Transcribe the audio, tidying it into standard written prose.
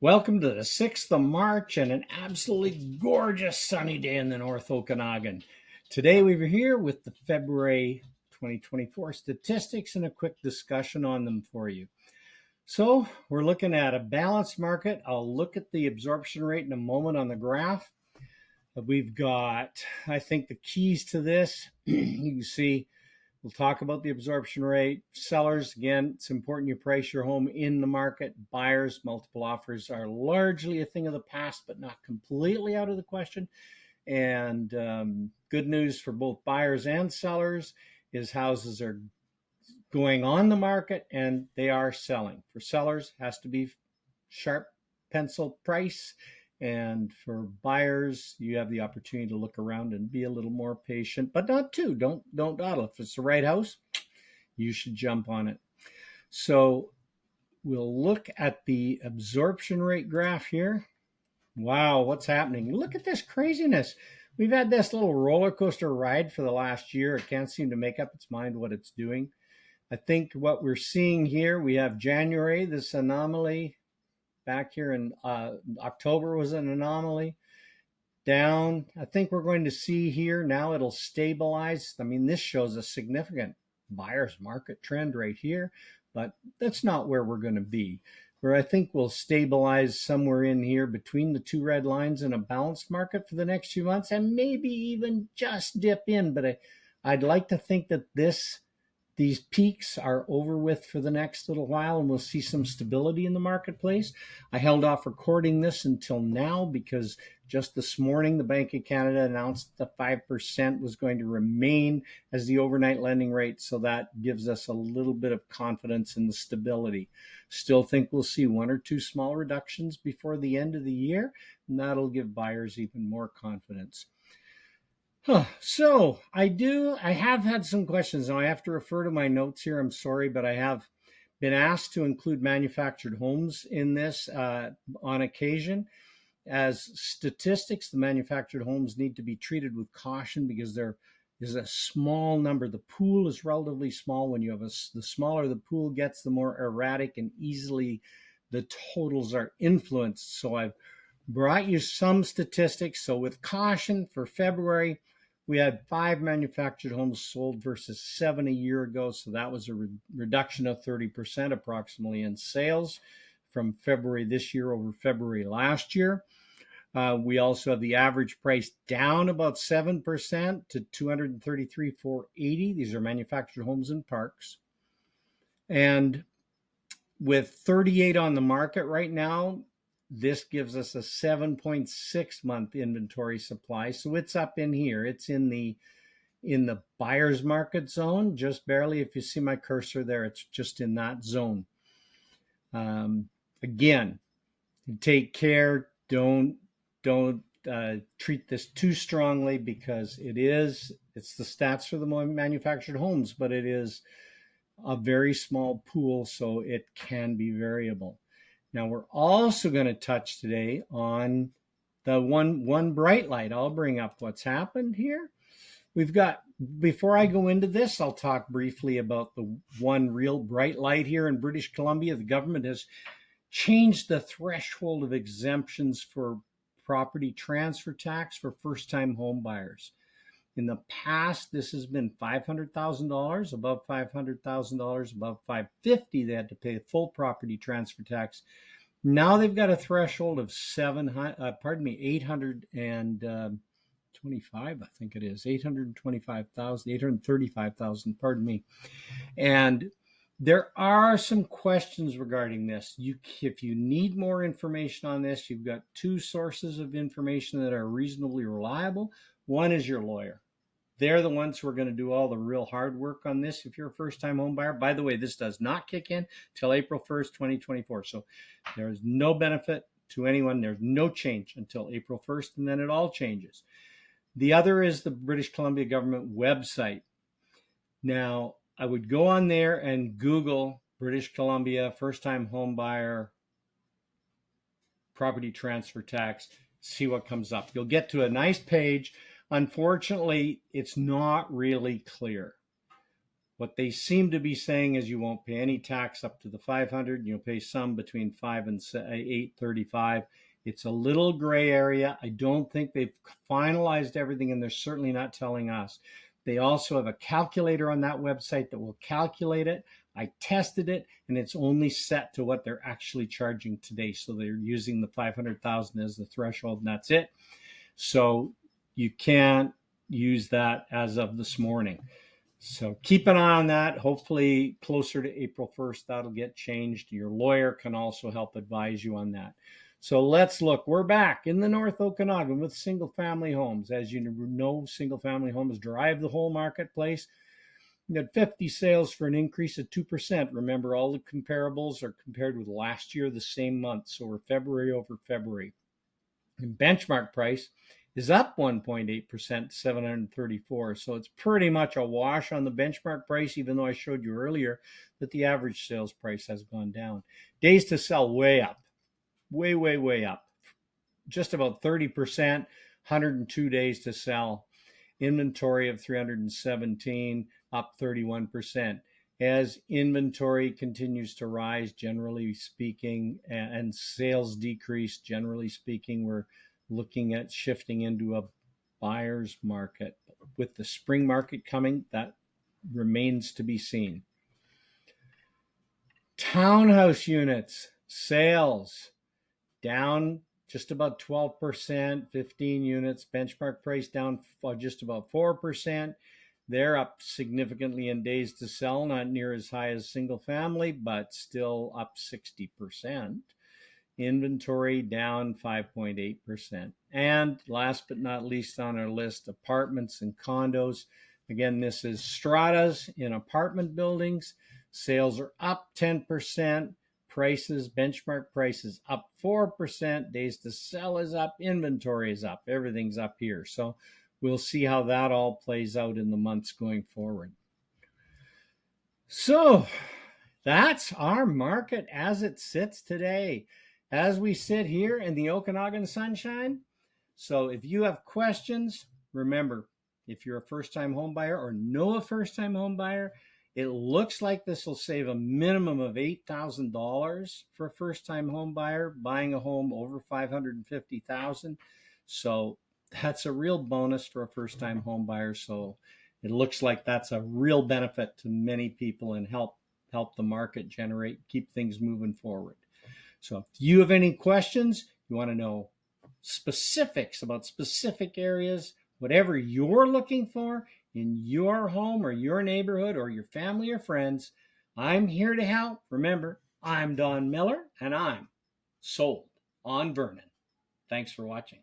Welcome to the 6th of March and an absolutely gorgeous sunny day in the North Okanagan. Today we were here with the February 2024 statistics and a quick discussion on them for you. So we're looking at a balanced market. I'll look at the absorption rate in a moment on the graph. We've got, I think, the keys to this. You can see we'll talk about the absorption rate. Sellers, again, it's important you price your home in the market. Buyers, multiple offers are largely a thing of the past, but not completely out of the question. And good news for both buyers and sellers is houses are going on the market and they are selling. For sellers, has to be sharp pencil price. And for buyers, you have the opportunity to look around and be a little more patient, but not too. Don't dawdle. If it's the right house, you should jump on it. So we'll look at the absorption rate graph here. Wow, what's happening? Look at this craziness. We've had this little roller coaster ride for the last year. It can't seem to make up its mind what it's doing. I think what we're seeing here, we have January, this anomaly. Back here in October was an anomaly. Down, I think we're going to see here now it'll stabilize. I mean, this shows a significant buyer's market trend right here, but that's not where we're going to be. Where I think we'll stabilize somewhere in here between the two red lines in a balanced market for the next few months, and maybe even just dip in. But I'd like to think that these peaks are over with for the next little while, and we'll see some stability in the marketplace. I held off recording this until now because just this morning, the Bank of Canada announced that 5% was going to remain as the overnight lending rate. So that gives us a little bit of confidence in the stability. Still think we'll see one or two small reductions before the end of the year, and that'll give buyers even more confidence. So I have had some questions. Now I have to refer to my notes here. I'm sorry, but I have been asked to include manufactured homes in this on occasion. As statistics, the manufactured homes need to be treated with caution because there is a small number. The pool is relatively small. When you have the smaller the pool gets, the more erratic and easily the totals are influenced. So I've brought you some statistics. So with caution for February, we had 5 manufactured homes sold versus 7 a year ago. So that was a reduction of 30% approximately in sales from February this year over February last year. We also have the average price down about 7% to $233,480. These are manufactured homes and parks. And with 38 on the market right now, this gives us a 7.6 month inventory supply. So it's up in here. It's in the buyer's market zone, just barely. If you see my cursor there, it's just in that zone. Again, take care. Don't treat this too strongly because it's the stats for the manufactured homes, but it is a very small pool, so it can be variable. Now we're also going to touch today on the one bright light. I'll bring up what's happened here. Before I go into this, I'll talk briefly about the one real bright light here in British Columbia. The government has changed the threshold of exemptions for property transfer tax for first-time home buyers. In the past, this has been $500,000, above $500,000, above $550,000, they had to pay full property transfer tax. Now they've got a threshold of 825, I think it is, 825,000, 835,000, pardon me. And there are some questions regarding this. If you need more information on this, you've got 2 sources of information that are reasonably reliable. One is your lawyer. They're the ones who are going to do all the real hard work on this. If you're a first-time home buyer, by the way, this does not kick in till April 1st, 2024. So there's no benefit to anyone. There's no change until April 1st, and then it all changes. The other is the British Columbia government website. Now, I would go on there and Google British Columbia first-time home buyer property transfer tax, see what comes up. You'll get to a nice page. Unfortunately, it's not really clear. What they seem to be saying is you won't pay any tax up to the 500. You'll pay some between 5 and 835. It's a little gray area. I don't think they've finalized everything, and they're certainly not telling us. They also have a calculator on that website that will calculate it. I tested it, and it's only set to what they're actually charging today. So they're using the 500,000 as the threshold, and that's it. So you can't use that as of this morning. So keep an eye on that. Hopefully closer to April 1st, that'll get changed. Your lawyer can also help advise you on that. So let's look. We're back in the North Okanagan with single family homes. As you know, single family homes drive the whole marketplace. We had 50 sales for an increase of 2%. Remember, all the comparables are compared with last year, the same month. So we're February over February. And benchmark price is up 1.8% to 734. So it's pretty much a wash on the benchmark price, even though I showed you earlier that the average sales price has gone down. Days to sell way up, way up. Just about 30%, 102 days to sell. Inventory of 317, up 31%. As inventory continues to rise, generally speaking, and sales decrease, generally speaking, we're looking at shifting into a buyer's market. With the spring market coming, that remains to be seen. Townhouse units, sales down just about 12%, 15 units. Benchmark price down just about 4%. They're up significantly in days to sell, not near as high as single family, but still up 60%. Inventory down 5.8%. And last but not least on our list, apartments and condos. Again, this is stratas in apartment buildings. Sales are up 10%. Prices, benchmark prices up 4%. Days to sell is up. Inventory is up. Everything's up here. So we'll see how that all plays out in the months going forward. So that's our market as it sits today, as we sit here in the Okanagan sunshine. So if you have questions, remember, if you're a first-time home buyer or know a first-time home buyer, it looks like this will save a minimum of $8,000 for a first-time home buyer buying a home over $550,000. So that's a real bonus for a first-time home buyer. So it looks like that's a real benefit to many people and help the market keep things moving forward. So if you have any questions, you want to know specifics about specific areas, whatever you're looking for in your home or your neighborhood or your family or friends, I'm here to help. Remember, I'm Don Miller and I'm sold on Vernon. Thanks for watching.